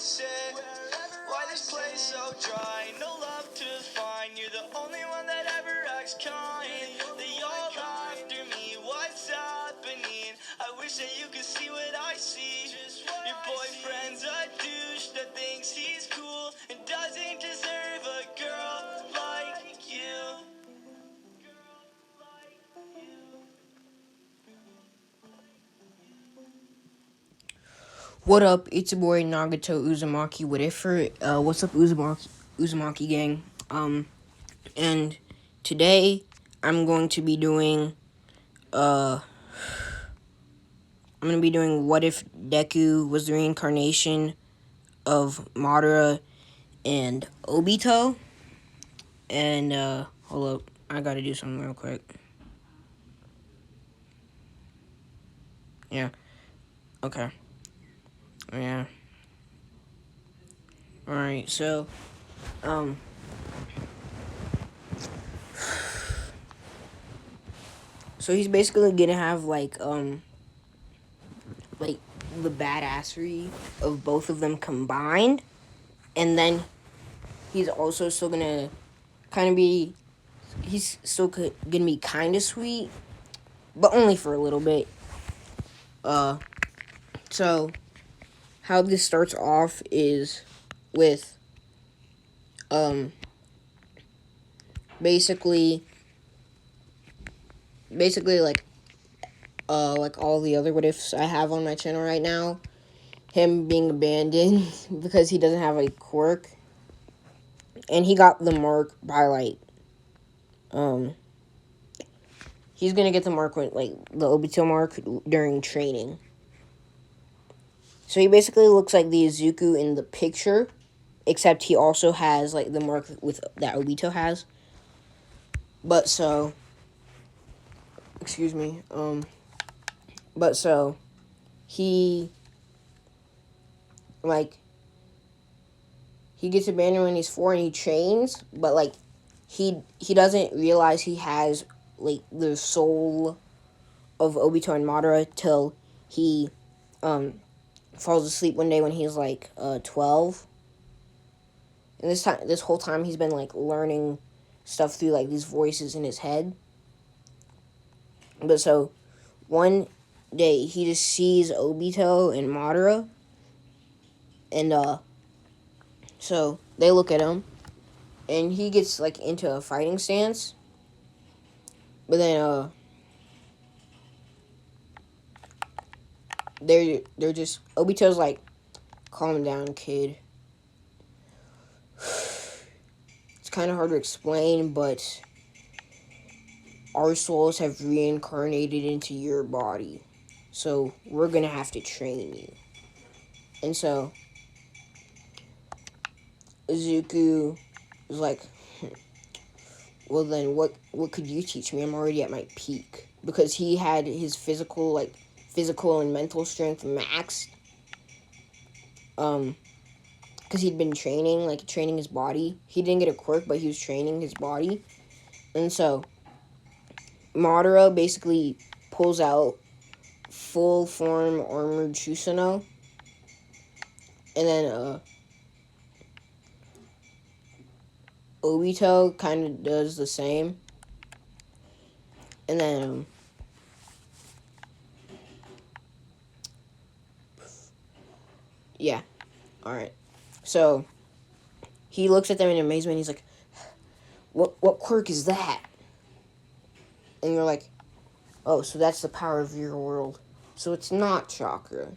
said, why this place so dry? No love to find. You're the only one that ever acts kind. They all after me. What's happening? I wish that you could see what I see. Your boyfriend's a douche that thinks he's cool and doesn't deserve a girl like you. What up? It's your boy Nagato Uzumaki with it for what's up Uzumaki gang. And today I'm going to be doing what if Deku was the reincarnation of Madara and Obito. And hold up, I gotta do something real quick. Yeah. Okay. Yeah. Alright, so so he's basically gonna have like the badassery of both of them combined, and then he's also still gonna he's still gonna be kind of sweet, but only for a little bit. So how this starts off is with basically like all the other what ifs I have on my channel right now, him being abandoned because he doesn't have a quirk, and he got the mark by like he's gonna get the mark with like the Obito mark during training. So he basically looks like the Izuku in the picture, except he also has like the mark with that Obito has. But so, excuse me, but so he like he gets abandoned when he's 4 and he trains, but like he doesn't realize he has like the soul of Obito and Madara till he falls asleep one day when he's like 12. And this whole time he's been like learning stuff through like these voices in his head. But so one day he just sees Obito and Madara, and so they look at him, and he gets like into a fighting stance. But then they're just Obito's like, calm down, kid. It's kind of hard to explain, but our souls have reincarnated into your body, so we're gonna have to train you. And so Izuku is like, well then what could you teach me? I'm already at my peak. Because he had his physical and mental strength maxed. Because he'd been training his body. He didn't get a quirk, but he was training his body. And so Madara basically pulls out full form armored Susanoo. And then Obito kind of does the same. And then yeah. Alright. So he looks at them in amazement. He's like, what quirk is that? And you're like, oh, so that's the power of your world. So it's not chakra.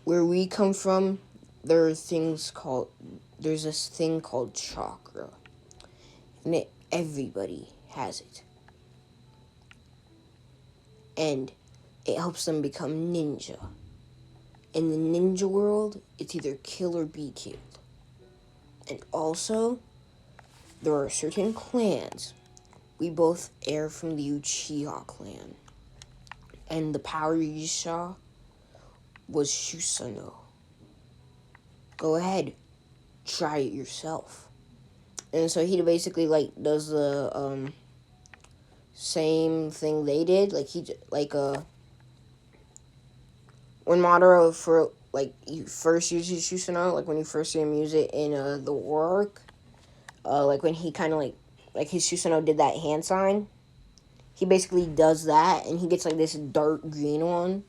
Where we come from, there's this thing called chakra. And everybody has it. And it helps them become ninja. In the ninja world, it's either kill or be killed. And also, there are certain clans. We both heir from the Uchiha clan. And the power you saw was Susanoo. Go ahead, try it yourself. And so he basically like does the same thing they did. Like when Madara like he first uses Susanoo, like when you first see him use it in the war arc, like when he kind of like his Susanoo did that hand sign. He basically does that, and he gets like this dark green one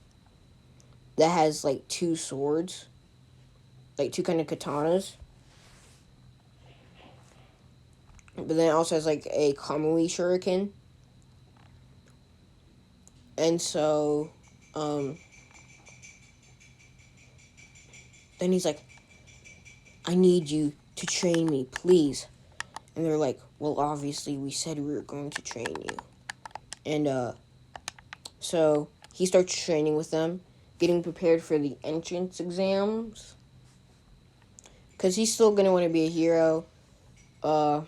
that has like two swords, like two kind of katanas. But then it also has like a Kamui shuriken. And so, then he's like, I need you to train me, please. And they're like, well, obviously, we said we were going to train you. And, so he starts training with them, getting prepared for the entrance exams. Because he's still going to want to be a hero. I'm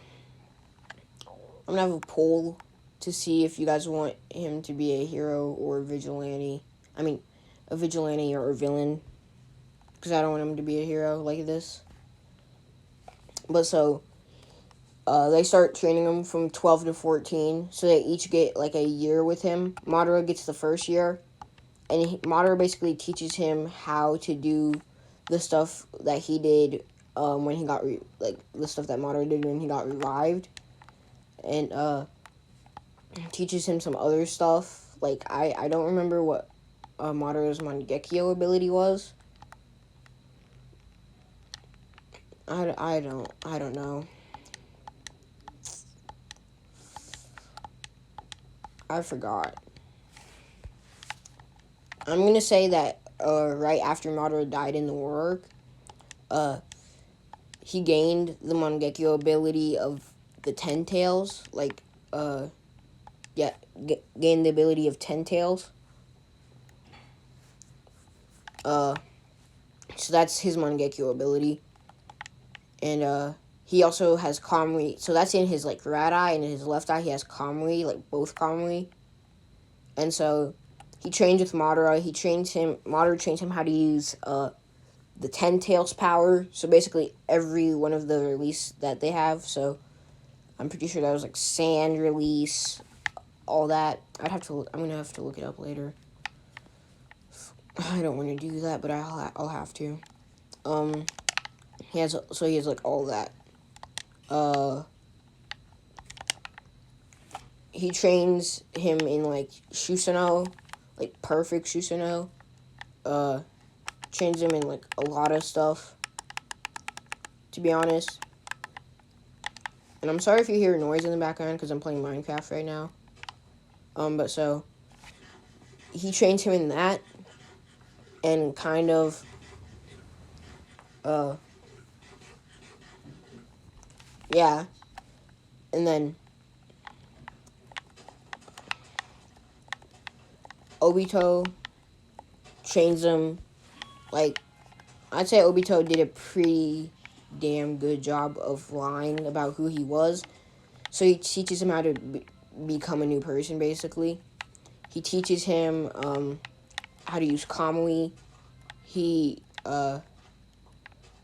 going to have a poll to see if you guys want him to be a hero or a vigilante. I mean, a vigilante or a villain. Because I don't want him to be a hero like this. But so, they start training him from 12 to 14. So they each get like a year with him. Madara gets the first year. And Madara basically teaches him how to do the stuff that he did when he got, like, the stuff that Madara did when he got revived. And, teaches him some other stuff. Like, I don't remember what Madara's Mangekyo ability was. I don't know. I forgot. I'm gonna say that right after Madara died in the war arc, he gained the Mangekyo ability of the Ten Tails. Like, yeah, gained the ability of Ten Tails. So that's his Mangekyo ability. And, he also has Kamui. So that's in his, like, right eye, and in his left eye he has Kamui, like, both Kamui. And so he trains with Madara. Madara trains him how to use, the Ten Tails power. So basically every one of the release that they have. So I'm pretty sure that was, like, Sand release, all that. I'm gonna have to look it up later. I don't want to do that, but I'll have to. He has like all that. He trains him in like Susanoo, like perfect Susanoo. Trains him in like a lot of stuff, to be honest. And I'm sorry if you hear noise in the background because I'm playing Minecraft right now. But so he trains him in that, and kind of, yeah. And then Obito trains him, like, I'd say Obito did a pretty damn good job of lying about who he was. So he teaches him how to become a new person, basically. He teaches him how to use Kamui. Oh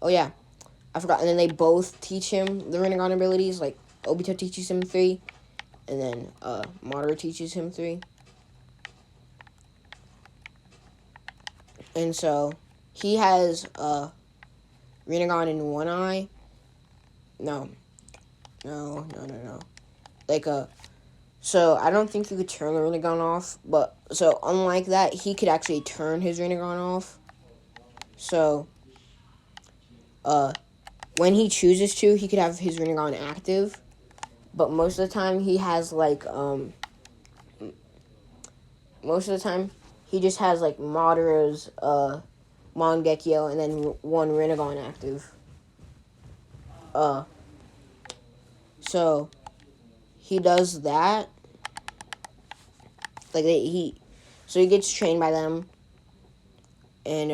yeah, I forgot. And then they both teach him the Rinnegan abilities. Like, Obito teaches him 3, and then Madara teaches him 3. And so he has Rinnegan in one eye. No. Like, so I don't think you could turn the Rinnegan off, but, so unlike that, he could actually turn his Rinnegan off. So, when he chooses to, he could have his Rinnegan active, but most of the time he has, like, most of the time he just has, like, Madara's, Mangekyo, and then one Rinnegan active. So he does that. Like, so he gets trained by them, and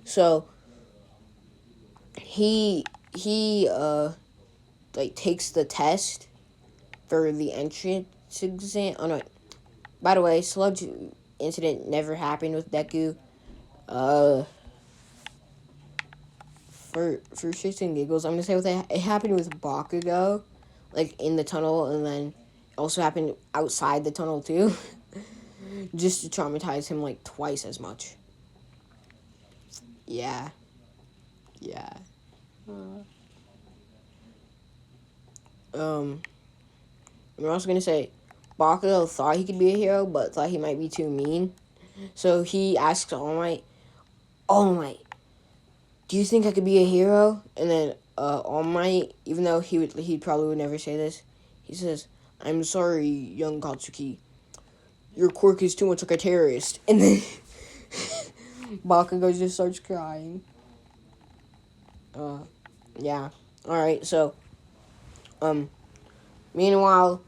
so he like takes the test for the entrance exam. Oh no! By the way, sludge incident never happened with Deku. For shits and giggles, I'm gonna say it happened with Bakugo, like in the tunnel, and then also happened outside the tunnel too. just to traumatize him like twice as much. Yeah. Yeah. Um, I'm also gonna say, Bakugo thought he could be a hero, but thought he might be too mean. So he asks All Might, All Might, do you think I could be a hero? And then All Might, even though he probably would never say this, he says, I'm sorry, young Katsuki. Your quirk is too much like a terrorist. And then Bakugo just starts crying. Yeah. Alright, so, meanwhile,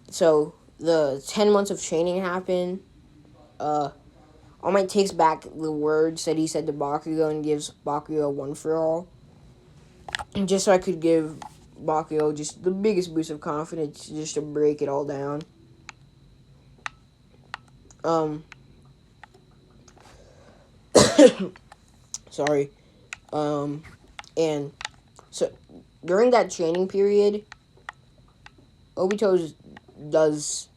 so the 10 months of training happen. All Might takes back the words that he said to Bakugo and gives Bakugo one for all. And just so I could give Bakugo just the biggest boost of confidence just to break it all down. Sorry. And so during that training period, Obito does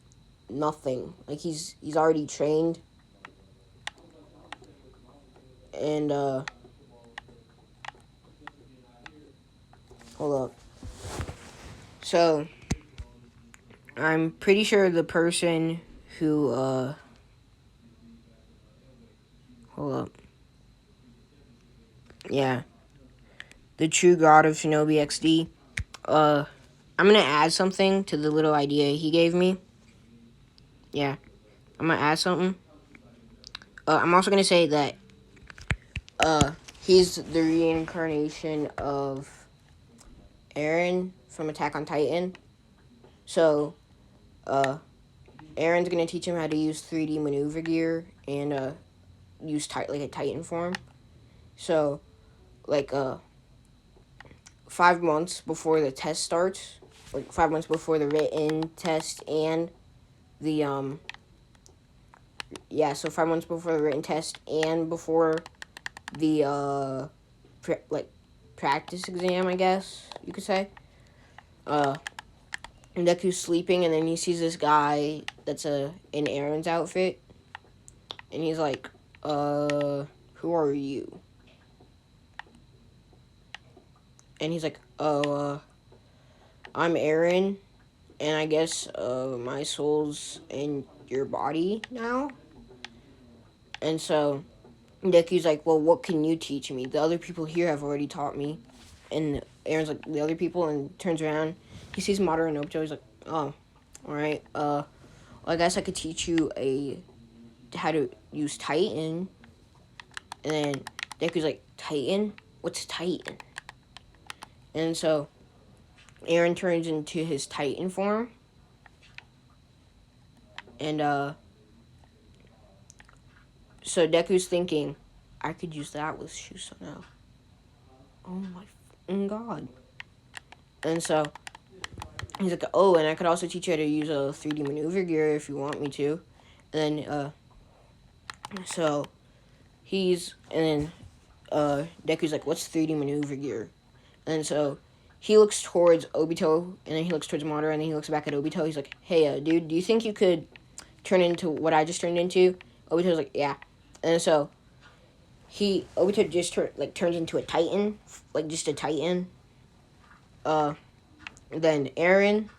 nothing. Like he's already trained. And hold up. So I'm pretty sure the person who hold up. Yeah. The true god of Shinobi XD. I'm gonna add something to the little idea he gave me. Yeah. I'm gonna add something. I'm also gonna say that he's the reincarnation of Eren from Attack on Titan. So Eren's gonna teach him how to use 3D maneuver gear and use like a Titan form. So like 5 months before the test starts, like 5 months before the written test and the so 5 months before the written test and before the practice exam, I guess you could say. Deku's sleeping, and then he sees this guy that's in Eren's outfit, and he's like, who are you? And he's like, oh, I'm Eren, and I guess my soul's in your body now. And so Deku's like, well, what can you teach me? The other people here have already taught me. And Eren's like, the other people, and turns around. He sees Madara and Obito. He's like, oh, alright. Well, I guess I could teach you how to use Titan. And then Deku's like, Titan? What's Titan? And so Eren turns into his Titan form. And so Deku's thinking, I could use that with Susanoo. Oh my god. And so he's like, oh, and I could also teach you how to use a 3D maneuver gear if you want me to. And then so and then Deku's like, what's 3D maneuver gear? And so he looks towards Obito, and then he looks towards Madara, and then he looks back at Obito. He's like, hey, dude, do you think you could turn into what I just turned into? Obito's like, yeah. And so Obito just turns into a Titan, like just a Titan. Then Eren,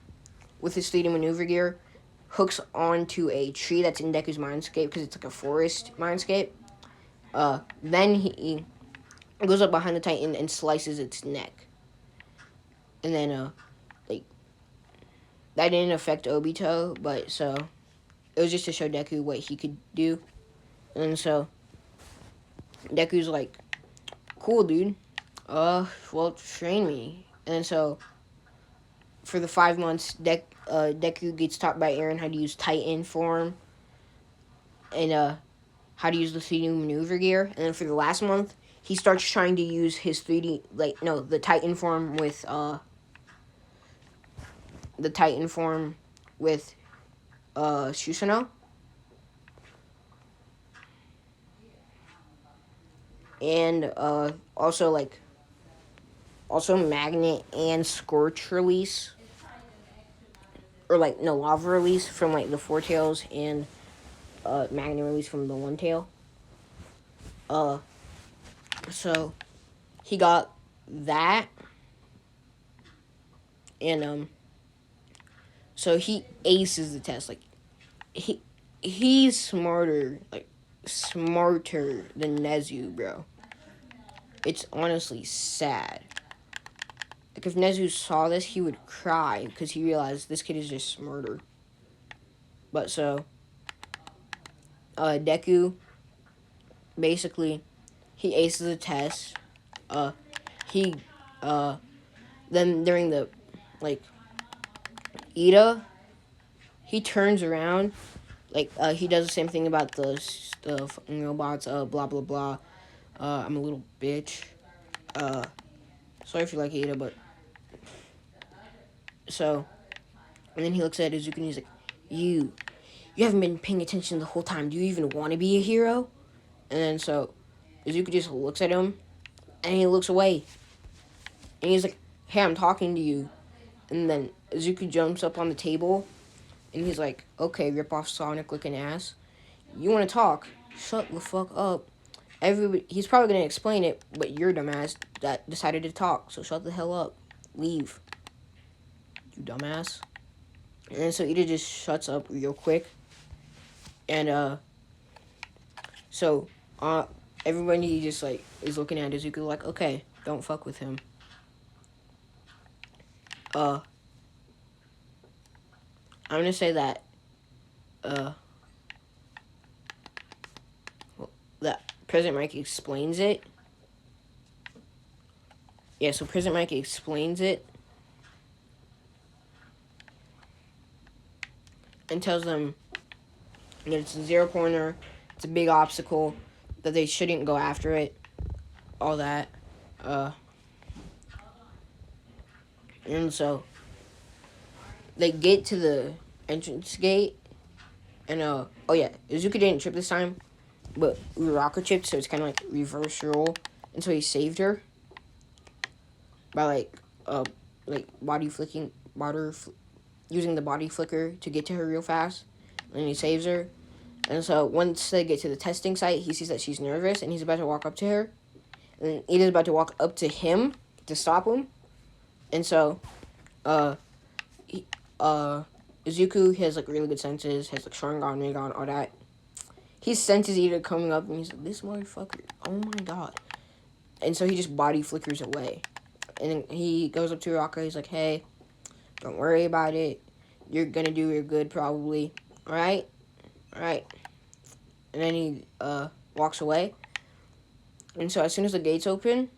with his 3D maneuver gear, hooks onto a tree that's in Deku's mindscape because it's like a forest mindscape. Then he goes up behind the Titan and slices its neck. And then, like, that didn't affect Obito, but so it was just to show Deku what he could do. And so Deku's like, cool, dude. Well, train me. And so for the 5 months, Deku gets taught by Eren how to use Titan form and how to use the 3D maneuver gear. And then for the last month, he starts trying to use his the Titan form with Susanoo. And also magnet and scorch release, or no, lava release from the Four Tails and magnet release from the one tail. So he got that, and so he aces the test. Like he he's smarter than Nezu, bro. It's honestly sad. Like if Nezu saw this, he would cry because he realized this kid is just smarter. But so, Deku basically he aces the test. He then during the like Ida, he turns around he does the same thing about the fucking robots. Blah blah blah. I'm a little bitch. Sorry if you like Ida, but so and then he looks at Izuku and he's like, You haven't been paying attention the whole time. Do you even want to be a hero?" And then so Izuku just looks at him and he looks away. And he's like, "Hey, I'm talking to you." And then Izuku jumps up on the table and he's like, "Okay, rip off Sonic looking ass. You want to talk? Shut the fuck up." He's probably going to explain it, but you're dumbass that decided to talk. So shut the hell up. Leave. You dumbass. And then so Ida just shuts up real quick. And so everybody just like is looking at Izuku like, okay, don't fuck with him. I'm gonna say that that President Mike explains it. Yeah, so President Mike explains it and tells them that it's a zero pointer, it's a big obstacle, that they shouldn't go after it, all that. And so they get to the entrance gate, and oh yeah, Izuku didn't trip this time, but Uraraka tripped, so it's kind of like reverse role, and so he saved her by using the body flicker to get to her real fast, and he saves her. And so once they get to the testing site, he sees that she's nervous, and he's about to walk up to her, and Ida's about to walk up to him to stop him, and so Izuku has like really good senses, has like Sharingan, Rinnegan, all that. He senses Ida coming up, and he's like, "This motherfucker, oh my god!" And so he just body flickers away, and then he goes up to Uraraka. He's like, "Hey, don't worry about it. You're gonna do your good, probably. All right." And then he walks away. And so as soon as the gates open,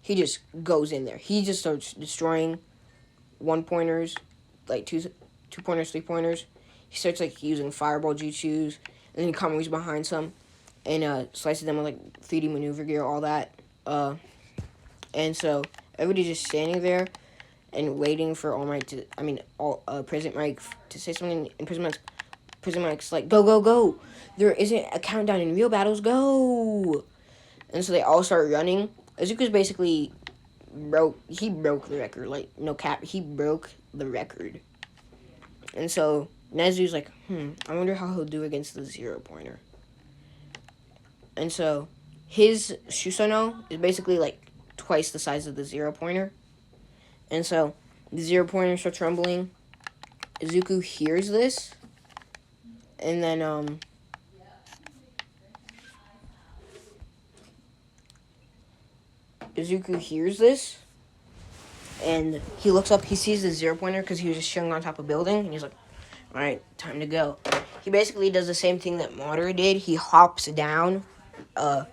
he just goes in there. He just starts destroying one pointers, like two pointers, 3-pointers. He starts like using fireball jutsus, and then he comes behind some and slices them with like 3D maneuver gear, all that. And so everybody's just standing there and waiting for President Mike to say something. And President Mike's like, "Go, go, go! There isn't a countdown in real battles. Go!" And so they all start running. Izuku's basically he broke the record. Like, no cap, he broke the record. And so Nezu's like, I wonder how he'll do against the 0-pointer. And so his Susanoo is basically like twice the size of the 0-pointer. And so the 0-pointer starts rumbling. Izuku hears this. And then Izuku hears this, and he looks up. He sees the 0-pointer because he was just chilling on top of a building, and he's like, "All right, time to go." He basically does the same thing that Madara did. He hops down, like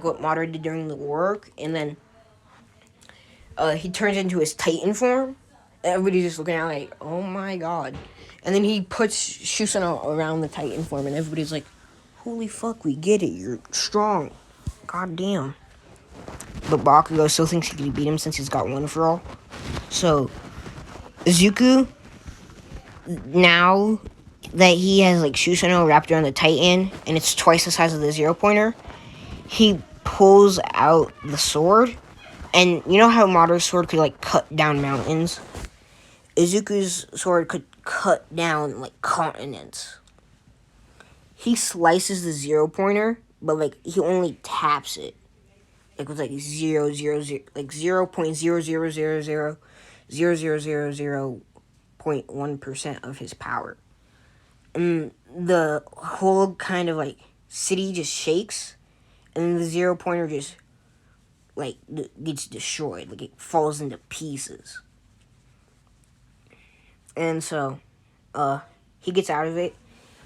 what Madara did during the war, and then he turns into his Titan form. Everybody's just looking at like, "Oh my god!" And then he puts Susanoo around the Titan form, and everybody's like, "Holy fuck, we get it! You're strong." God damn. But Bakugo still thinks he can beat him since he's got one for all. So, Izuku, now that he has like Susanoo wrapped around the Titan, and it's twice the size of the 0-pointer, he pulls out the sword. And you know how Madara's sword could like cut down mountains? Izuku's sword could cut down like continents. he slices the 0 pointer, but like he only taps it. Like with like 0.00000000000 0.1% of his power. And the whole kind of like city just shakes, and the 0 pointer just like gets destroyed, like it falls into pieces. And so, he gets out of it.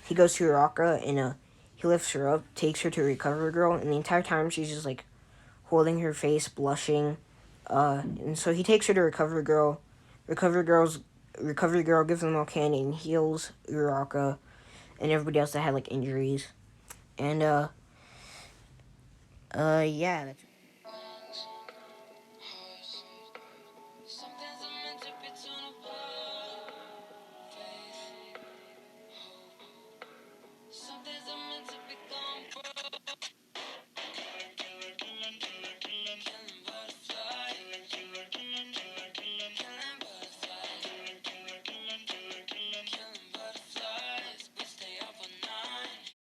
He goes to Uraka and he lifts her up, takes her to Recovery Girl, and the entire time she's just like holding her face, blushing. And so he takes her to Recovery Girl. Recovery Girl gives them all candy and heals Uraka and everybody else that had like injuries. And yeah, that's